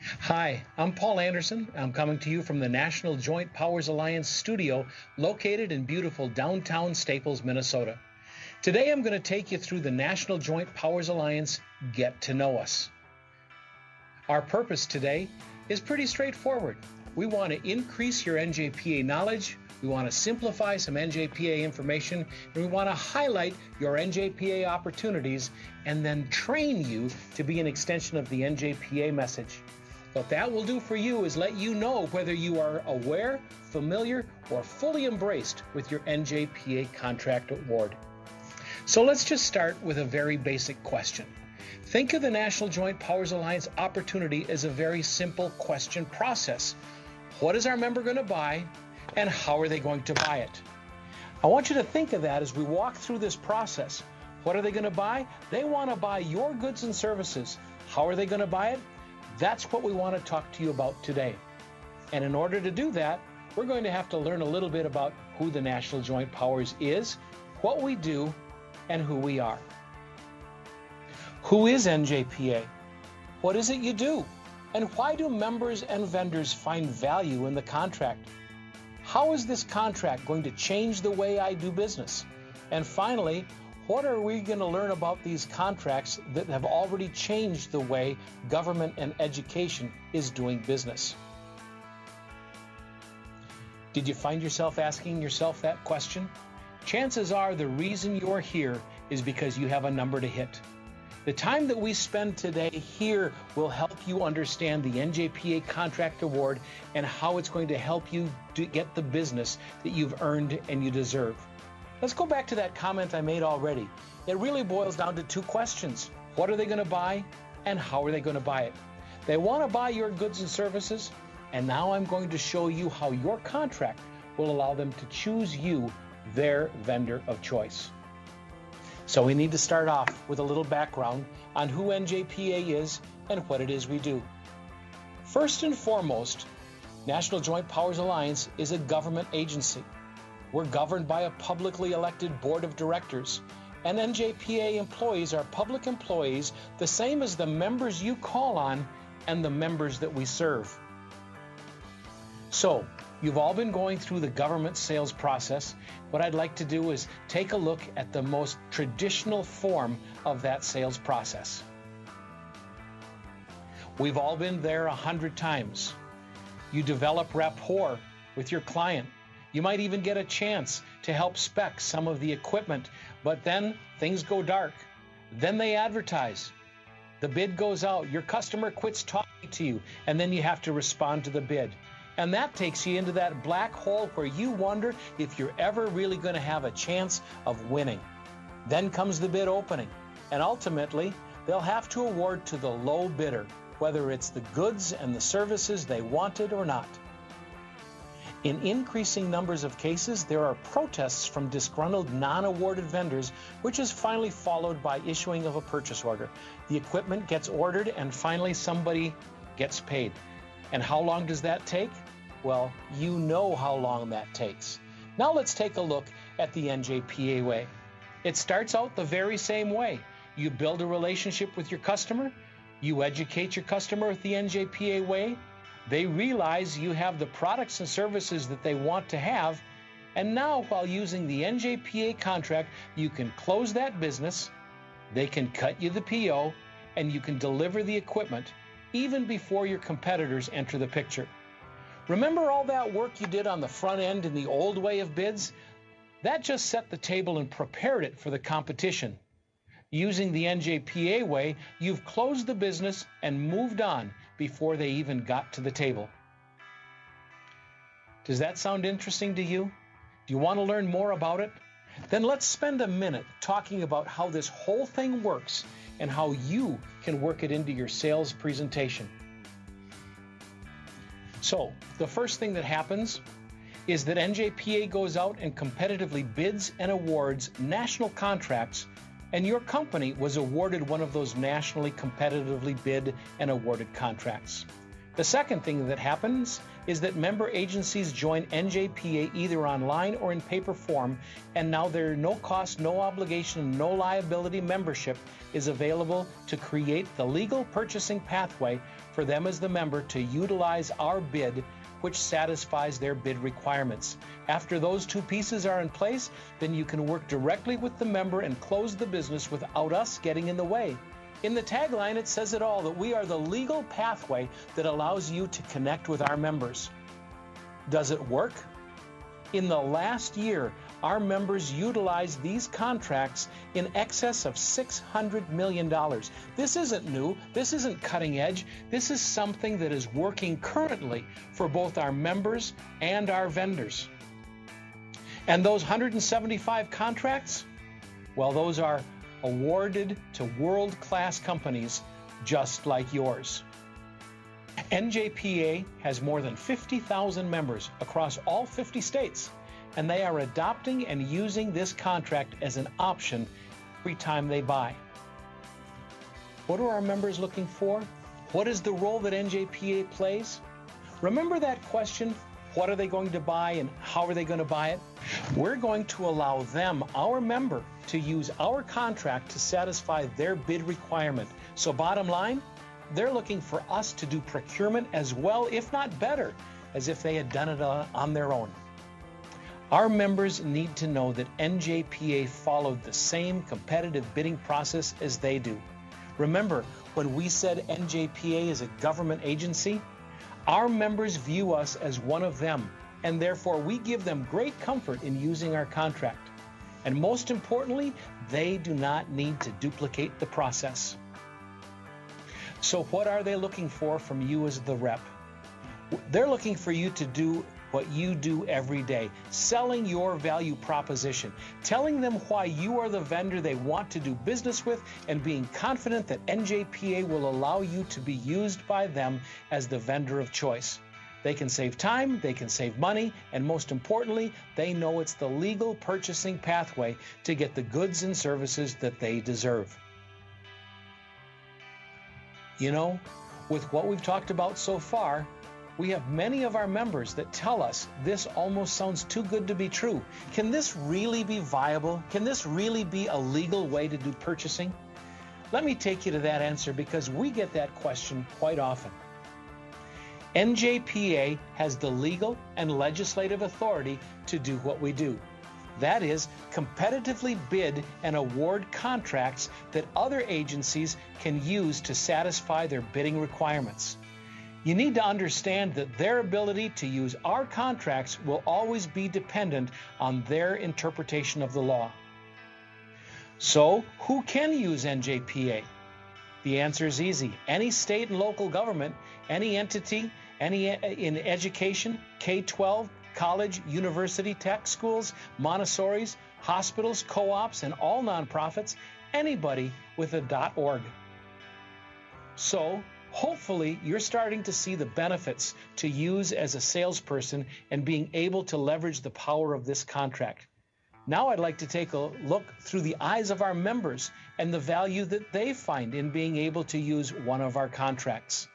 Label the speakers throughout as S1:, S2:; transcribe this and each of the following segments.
S1: Hi, I'm Paul Anderson. I'm coming to you from the National Joint Powers Alliance studio located in beautiful downtown Staples, Minnesota. Today I'm going to take you through the National Joint Powers Alliance Get to Know Us. Our purpose today is pretty straightforward. We want to increase your NJPA knowledge, we want to simplify some NJPA information, and we want to highlight your NJPA opportunities and then train you to be an extension of the NJPA message. What that will do for you is let you know whether you are aware, familiar, or fully embraced with your NJPA contract award. So let's just start with a very basic question. Think of the National Joint Powers Alliance opportunity as a very simple question process. What is our member going to buy, and how are they going to buy it? I want you to think of that as we walk through this process. What are they going to buy? They want to buy your goods and services. How are they going to buy it? That's what we want to talk to you about today. And in order to do that, we're going to have to learn a little bit about who the National Joint Powers is, what we do, and who we are. Who is NJPA? What is it you do? And why do members and vendors find value in the contract? How is this contract going to change the way I do business? And finally, what are we going to learn about these contracts that have already changed the way government and education is doing business? Did you find yourself asking yourself that question? Chances are the reason you're here is because you have a number to hit. The time that we spend today here will help you understand the NJPA Contract Award and how it's going to help you get the business that you've earned and you deserve. Let's go back to that comment I made already. It really boils down to two questions. What are they going to buy, and how are they going to buy it? They want to buy your goods and services, and now I'm going to show you how your contract will allow them to choose you, their vendor of choice. So we need to start off with a little background on who NJPA is and what it is we do. First and foremost, National Joint Powers Alliance is a government agency. We're governed by a publicly elected board of directors, and NJPA employees are public employees, the same as the members you call on and the members that we serve. So, you've all been going through the government sales process. What I'd like to do is take a look at the most traditional form of that sales process. We've all been there 100 times. You develop rapport with your client. You might even get a chance to help spec some of the equipment, but then things go dark. Then they advertise. The bid goes out. Your customer quits talking to you, and then you have to respond to the bid. And that takes you into that black hole where you wonder if you're ever really going to have a chance of winning. Then comes the bid opening, and ultimately, they'll have to award to the low bidder, whether it's the goods and the services they wanted or not. In increasing numbers of cases, there are protests from disgruntled non-awarded vendors, which is finally followed by issuing of a purchase order. The equipment gets ordered, and finally somebody gets paid. And how long does that take? Well, you know how long that takes. Now let's take a look at the NJPA way. It starts out the very same way. You build a relationship with your customer, you educate your customer with the NJPA way, they realize you have the products and services that they want to have, and now while using the NJPA contract, you can close that business, they can cut you the PO, and you can deliver the equipment even before your competitors enter the picture. Remember all that work you did on the front end in the old way of bids? That just set the table and prepared it for the competition. Using the NJPA way, you've closed the business and moved on before they even got to the table. Does that sound interesting to you? Do you want to learn more about it? Then let's spend a minute talking about how this whole thing works and how you can work it into your sales presentation. So, the first thing that happens is that NJPA goes out and competitively bids and awards national contracts, and your company was awarded one of those nationally competitively bid and awarded contracts. The second thing that happens is that member agencies join NJPA either online or in paper form, and now their no cost, no obligation, no liability membership is available to create the legal purchasing pathway for them as the member to utilize our bid, which satisfies their bid requirements. After those two pieces are in place, then you can work directly with the member and close the business without us getting in the way. In the tagline, it says it all, that we are the legal pathway that allows you to connect with our members. Does it work? In the last year, our members utilized these contracts in excess of $600 million. This isn't new. This isn't cutting edge. This is something that is working currently for both our members and our vendors. And those 175 contracts, well, those are awarded to world-class companies just like yours. NJPA has more than 50,000 members across all 50 states, and they are adopting and using this contract as an option every time they buy. What are our members looking for? What is the role that NJPA plays? Remember that question, what are they going to buy and how are they going to buy it? We're going to allow them, our member, to use our contract to satisfy their bid requirement. So bottom line, they're looking for us to do procurement as well, if not better, as if they had done it on their own. Our members need to know that NJPA followed the same competitive bidding process as they do. Remember, when we said NJPA is a government agency, our members view us as one of them, and therefore we give them great comfort in using our contract. And most importantly, they do not need to duplicate the process. So what are they looking for from you as the rep? They're looking for you to do what you do every day, selling your value proposition, telling them why you are the vendor they want to do business with, and being confident that NJPA will allow you to be used by them as the vendor of choice. They can save time, they can save money, and most importantly, they know it's the legal purchasing pathway to get the goods and services that they deserve. You know, with what we've talked about so far, we have many of our members that tell us this almost sounds too good to be true. Can this really be viable? Can this really be a legal way to do purchasing? Let me take you to that answer because we get that question quite often. NJPA has the legal and legislative authority to do what we do. That is, competitively bid and award contracts that other agencies can use to satisfy their bidding requirements. You need to understand that their ability to use our contracts will always be dependent on their interpretation of the law. So, who can use NJPA? The answer is easy. Any state and local government, any entity, any in education, K-12, college, university, tech schools, Montessori's, hospitals, co-ops, and all nonprofits, anybody with a .org. So, hopefully, you're starting to see the benefits to use as a salesperson and being able to leverage the power of this contract. Now I'd like to take a look through the eyes of our members and the value that they find in being able to use one of our contracts.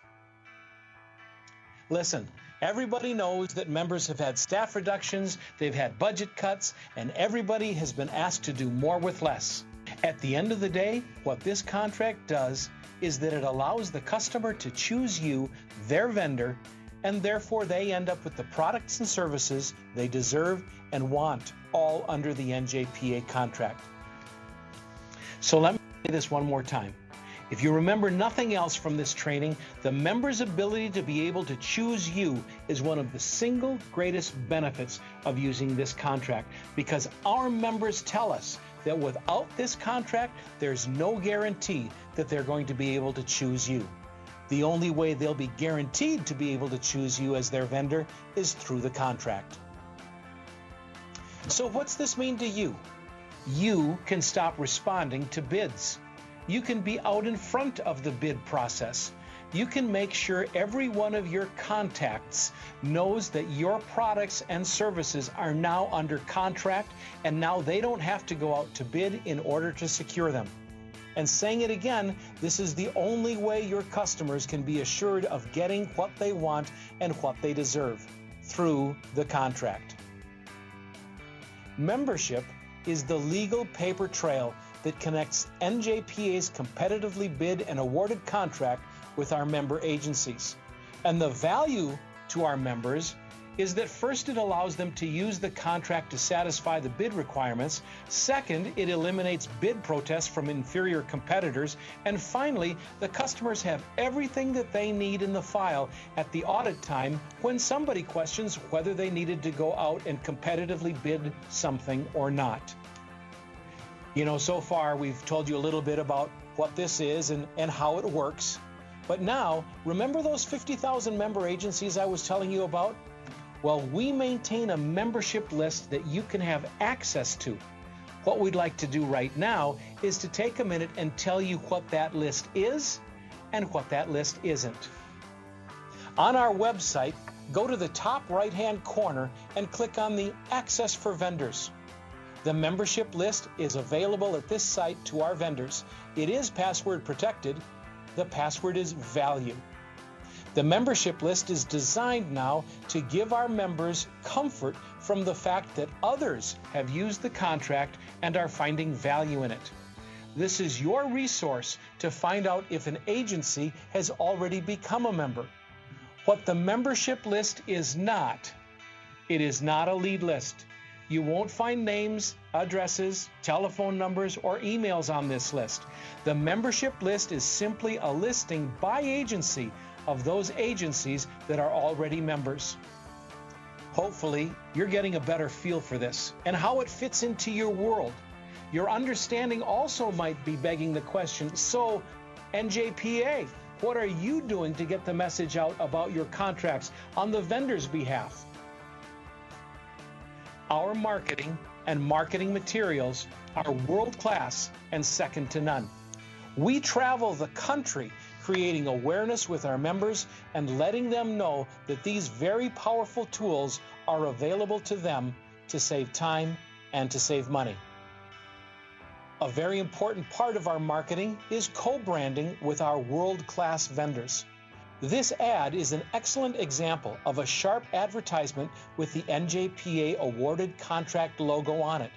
S1: Listen, everybody knows that members have had staff reductions, they've had budget cuts, and everybody has been asked to do more with less. At the end of the day, what this contract does is that it allows the customer to choose you, their vendor, and therefore they end up with the products and services they deserve and want, all under the NJPA contract. So let me say this one more time. If you remember nothing else from this training, the member's ability to be able to choose you is one of the single greatest benefits of using this contract, because our members tell us that without this contract, there's no guarantee that they're going to be able to choose you. The only way they'll be guaranteed to be able to choose you as their vendor is through the contract. So what's this mean to you? You can stop responding to bids. You can be out in front of the bid process. You can make sure every one of your contacts knows that your products and services are now under contract, and now they don't have to go out to bid in order to secure them. And saying it again, this is the only way your customers can be assured of getting what they want and what they deserve through the contract. Membership is the legal paper trail that connects NJPA's competitively bid and awarded contract with our member agencies. And the value to our members is that first, it allows them to use the contract to satisfy the bid requirements. Second, it eliminates bid protests from inferior competitors. And finally, the customers have everything that they need in the file at the audit time when somebody questions whether they needed to go out and competitively bid something or not. You know, so far we've told you a little bit about what this is and how it works. But now, remember those 50,000 member agencies I was telling you about? Well, we maintain a membership list that you can have access to. What we'd like to do right now is to take a minute and tell you what that list is and what that list isn't. On our website, go to the top right-hand corner and click on the Access for Vendors. The membership list is available at this site to our vendors. It is password protected. The password is value. The membership list is designed now to give our members comfort from the fact that others have used the contract and are finding value in it. This is your resource to find out if an agency has already become a member. What the membership list is not, it is not a lead list. You won't find names, addresses, telephone numbers, or emails on this list. The membership list is simply a listing by agency of those agencies that are already members. Hopefully, you're getting a better feel for this and how it fits into your world. Your understanding also might be begging the question, so NJPA, what are you doing to get the message out about your contracts on the vendor's behalf? Our marketing and marketing materials are world-class and second to none. We travel the country creating awareness with our members and letting them know that these very powerful tools are available to them to save time and to save money. A very important part of our marketing is co-branding with our world-class vendors. This ad is an excellent example of a sharp advertisement with the NJPA awarded contract logo on it.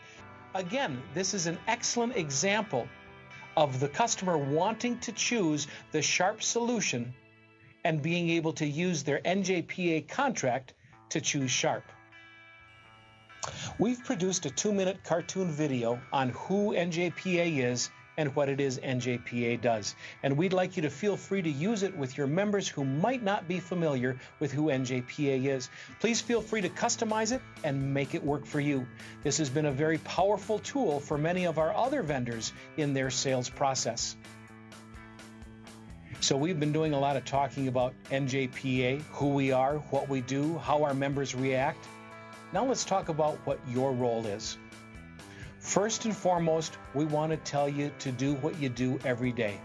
S1: Again, this is an excellent example of the customer wanting to choose the sharp solution and being able to use their NJPA contract to choose sharp. We've produced a 2-minute cartoon video on who NJPA is and what it is NJPA does. And we'd like you to feel free to use it with your members who might not be familiar with who NJPA is. Please feel free to customize it and make it work for you. This has been a very powerful tool for many of our other vendors in their sales process. So we've been doing a lot of talking about NJPA, who we are, what we do, how our members react. Now let's talk about what your role is. First and foremost, we want to tell you to do what you do every day.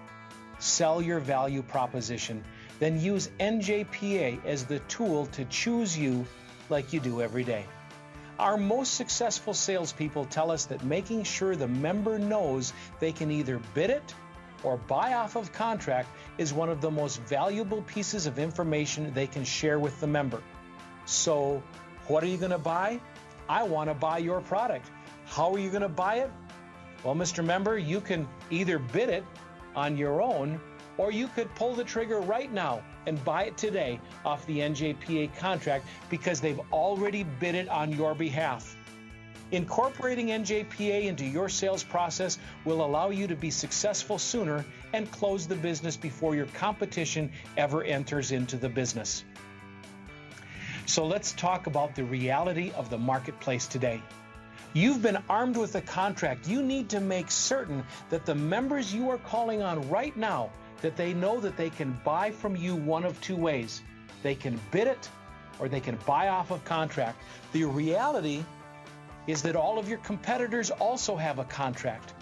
S1: Sell your value proposition, then use NJPA as the tool to choose you like you do every day. Our most successful salespeople tell us that making sure the member knows they can either bid it or buy off of contract is one of the most valuable pieces of information they can share with the member. So, what are you going to buy? I want to buy your product. How are you going to buy it? Well, Mr. Member, you can either bid it on your own, or you could pull the trigger right now and buy it today off the NJPA contract because they've already bid it on your behalf. Incorporating NJPA into your sales process will allow you to be successful sooner and close the business before your competition ever enters into the business. So let's talk about the reality of the marketplace today. You've been armed with a contract. You need to make certain that the members you are calling on right now, that they know that they can buy from you one of two ways. They can bid it or they can buy off of contract. The reality is that all of your competitors also have a contract.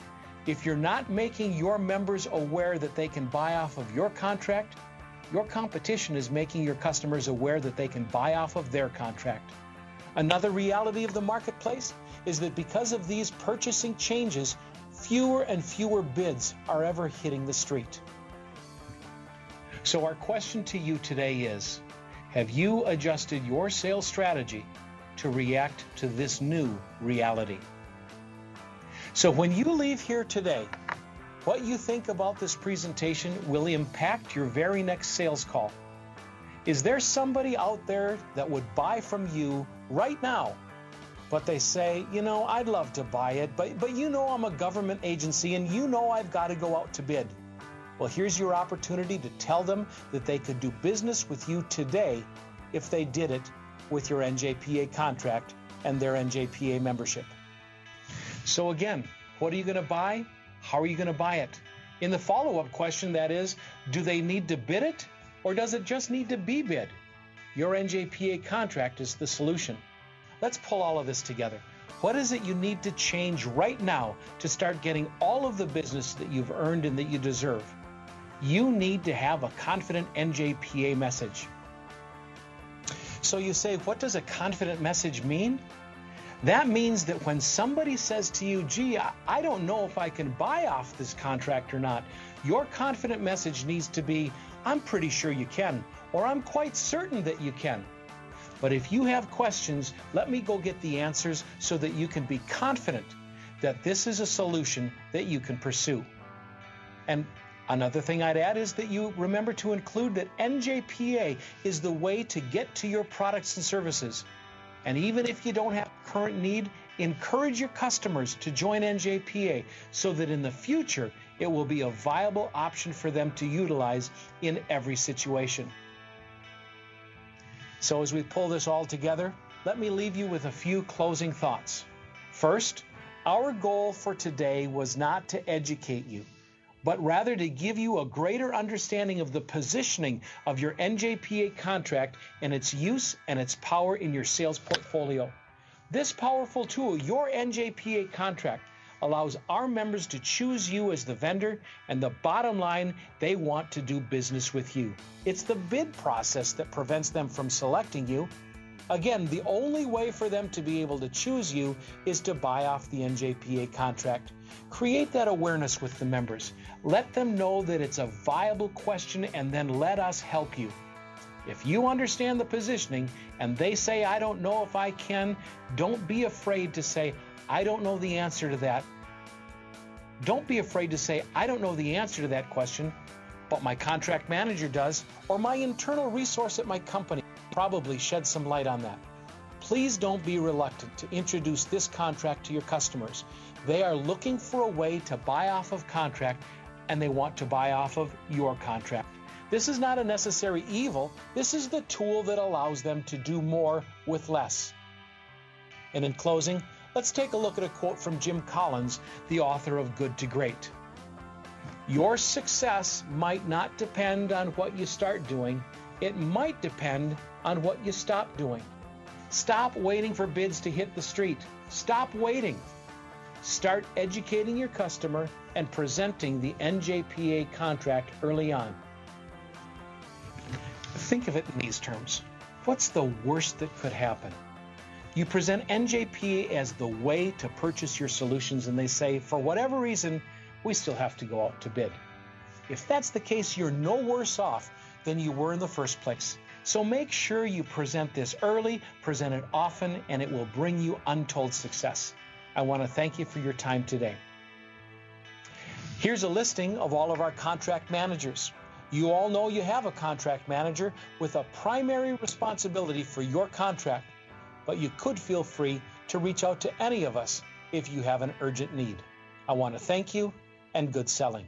S1: If you're not making your members aware that they can buy off of your contract, your competition is making your customers aware that they can buy off of their contract. Another reality of the marketplace is that because of these purchasing changes, fewer and fewer bids are ever hitting the street. So our question to you today is, have you adjusted your sales strategy to react to this new reality? So when you leave here today, what you think about this presentation will impact your very next sales call. Is there somebody out there that would buy from you right now, but they say, you know, I'd love to buy it, but you know I'm a government agency and you know I've got to go out to bid. Well, here's your opportunity to tell them that they could do business with you today if they did it with your NJPA contract and their NJPA membership. So again, what are you going to buy? How are you going to buy it? In the follow-up question, that is, do they need to bid it or does it just need to be bid? Your NJPA contract is the solution. Let's pull all of this together. What is it you need to change right now to start getting all of the business that you've earned and that you deserve? You need to have a confident NJPA message. So you say, what does a confident message mean? That means that when somebody says to you, gee, I don't know if I can buy off this contract or not, your confident message needs to be, I'm pretty sure you can, or I'm quite certain that you can. But if you have questions, let me go get the answers so that you can be confident that this is a solution that you can pursue. And another thing I'd add is that you remember to include that NJPA is the way to get to your products and services. And even if you don't have a current need, encourage your customers to join NJPA so that in the future it will be a viable option for them to utilize in every situation. So as we pull this all together, let me leave you with a few closing thoughts. First, our goal for today was not to educate you, but rather to give you a greater understanding of the positioning of your NJPA contract and its use and its power in your sales portfolio. This powerful tool, your NJPA contract, allows our members to choose you as the vendor, and the bottom line, they want to do business with you. It's the bid process that prevents them from selecting you. Again, the only way for them to be able to choose you is to buy off the NJPA contract. Create that awareness with the members. Let them know that it's a viable question and then let us help you. If you understand the positioning and they say, I don't know if I can, don't be afraid to say, I don't know the answer to that. Don't be afraid to say, I don't know the answer to that question, but my contract manager does, or my internal resource at my company probably shed some light on that. Please don't be reluctant to introduce this contract to your customers. They are looking for a way to buy off of contract, and they want to buy off of your contract. This is not a necessary evil. This is the tool that allows them to do more with less. And in closing, let's take a look at a quote from Jim Collins, the author of Good to Great. Your success might not depend on what you start doing. It might depend on what you stop doing. Stop waiting for bids to hit the street. Stop waiting. Start educating your customer and presenting the NJPA contract early on. Think of it in these terms. What's the worst that could happen? You present NJPA as the way to purchase your solutions, and they say, for whatever reason, we still have to go out to bid. If that's the case, you're no worse off than you were in the first place. So make sure you present this early, present it often, and it will bring you untold success. I want to thank you for your time today. Here's a listing of all of our contract managers. You all know you have a contract manager with a primary responsibility for your contract, but you could feel free to reach out to any of us if you have an urgent need. I want to thank you and good selling.